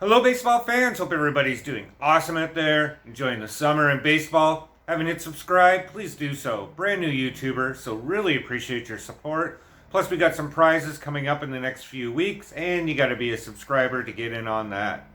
Hello, baseball fans. Hope everybody's doing awesome out there, enjoying the summer in baseball. Haven't hit subscribe? Please do so. Brand new YouTuber, so really appreciate your support. Plus, we got some prizes coming up in the next few weeks, and you got to be a subscriber to get in on that.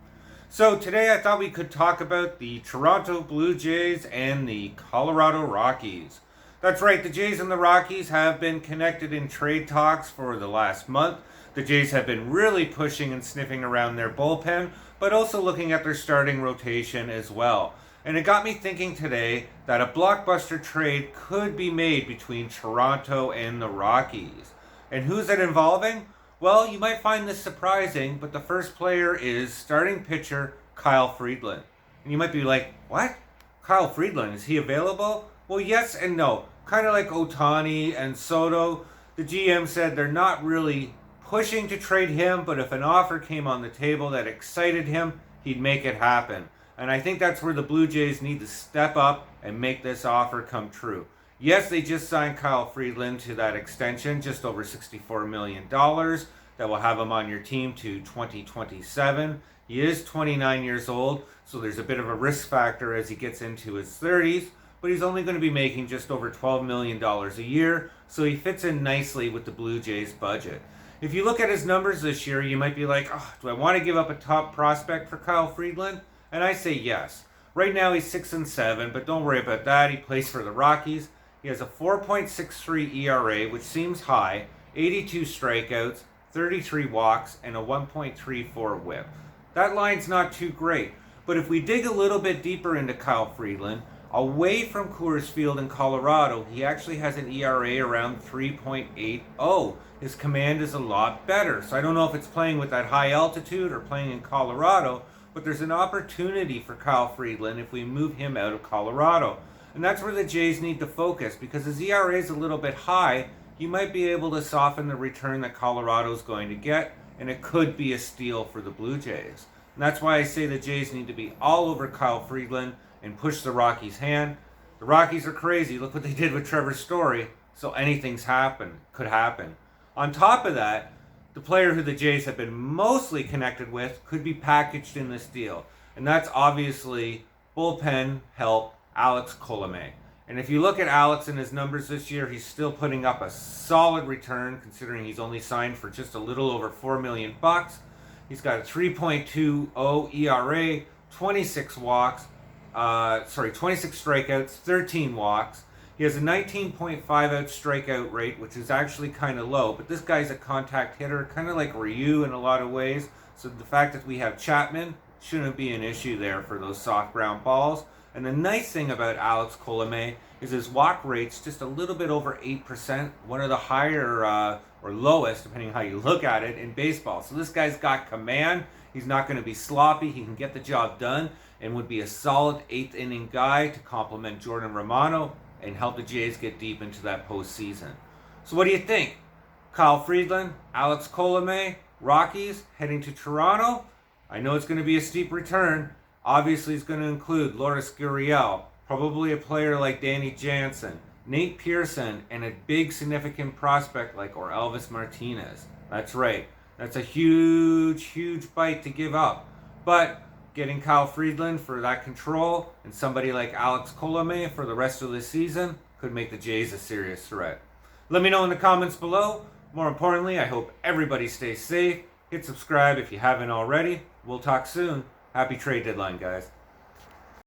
So today I thought we could talk about the Toronto Blue Jays and the Colorado Rockies. That's right, the Jays and the Rockies have been connected in trade talks for the last month. The Jays have been really pushing and sniffing around their bullpen, but also looking at their starting rotation as well. And it got me thinking today that a blockbuster trade could be made between Toronto and the Rockies. And who's it involving? Well, you might find this surprising, but the first player is starting pitcher Kyle Freeland. And you might be like, what? Kyle Freeland, is he available? Well, yes and no. Kind of like Ohtani and Soto. The GM said they're not really pushing to trade him, but if an offer came on the table that excited him, he'd make it happen. And I think that's where the Blue Jays need to step up and make this offer come true. Yes, they just signed Kyle Freeland to that extension, just over $64 million. That will have him on your team to 2027. He is 29 years old, so there's a bit of a risk factor as he gets into his 30s. But he's only going to be making just over $12 million a year, so he fits in nicely with the Blue Jays budget. If you look at his numbers this year, you might be like, oh, do I want to give up a top prospect for Kyle Freeland? And I say yes. Right now he's 6-7, but don't worry about that. He plays for the Rockies. He has a 4.63 ERA, which seems high, 82 strikeouts, 33 walks, and a 1.34 whip. That line's not too great. But if we dig a little bit deeper into Kyle Freeland, away from Coors Field in Colorado, he actually has an ERA around 3.80. His command is a lot better. So I don't know if it's playing with that high altitude or playing in Colorado, but there's an opportunity for Kyle Freeland if we move him out of Colorado. And that's where the Jays need to focus, because his ERA is a little bit high. He might be able to soften the return that Colorado's going to get, and it could be a steal for the Blue Jays. And that's why I say the Jays need to be all over Kyle Freeland and push the Rockies' hand. The Rockies are crazy. Look what they did with Trevor Story. So could happen. On top of that, the player who the Jays have been mostly connected with could be packaged in this deal. And that's obviously bullpen help Alex Colome. And if you look at Alex and his numbers this year, he's still putting up a solid return considering he's only signed for just a little over $4 million. He's got a 3.20 ERA, 26 walks, 26 strikeouts, 13 walks. He has a 19.5 out strikeout rate, which is actually kind of low, but this guy's a contact hitter, kind of like Ryu in a lot of ways. So the fact that we have Chapman shouldn't be an issue there for those soft ground balls. And the nice thing about Alex Colome is his walk rate's just a little bit over 8%, one of the higher or lowest, depending on how you look at it, in baseball. So this guy's got command. He's not going to be sloppy. He can get the job done and would be a solid 8th inning guy to complement Jordan Romano and help the Jays get deep into that postseason. So what do you think? Kyle Freeland, Alex Colome, Rockies heading to Toronto? I know it's going to be a steep return. Obviously, it's going to include Lourdes Gurriel, probably a player like Danny Jansen, Nate Pearson, and a big significant prospect like Elvis Martinez. That's right. That's a huge, huge bite to give up. But getting Kyle Freeland for that control and somebody like Alex Colome for the rest of the season could make the Jays a serious threat. Let me know in the comments below. More importantly, I hope everybody stays safe. Hit subscribe if you haven't already. We'll talk soon. Happy trade deadline, guys.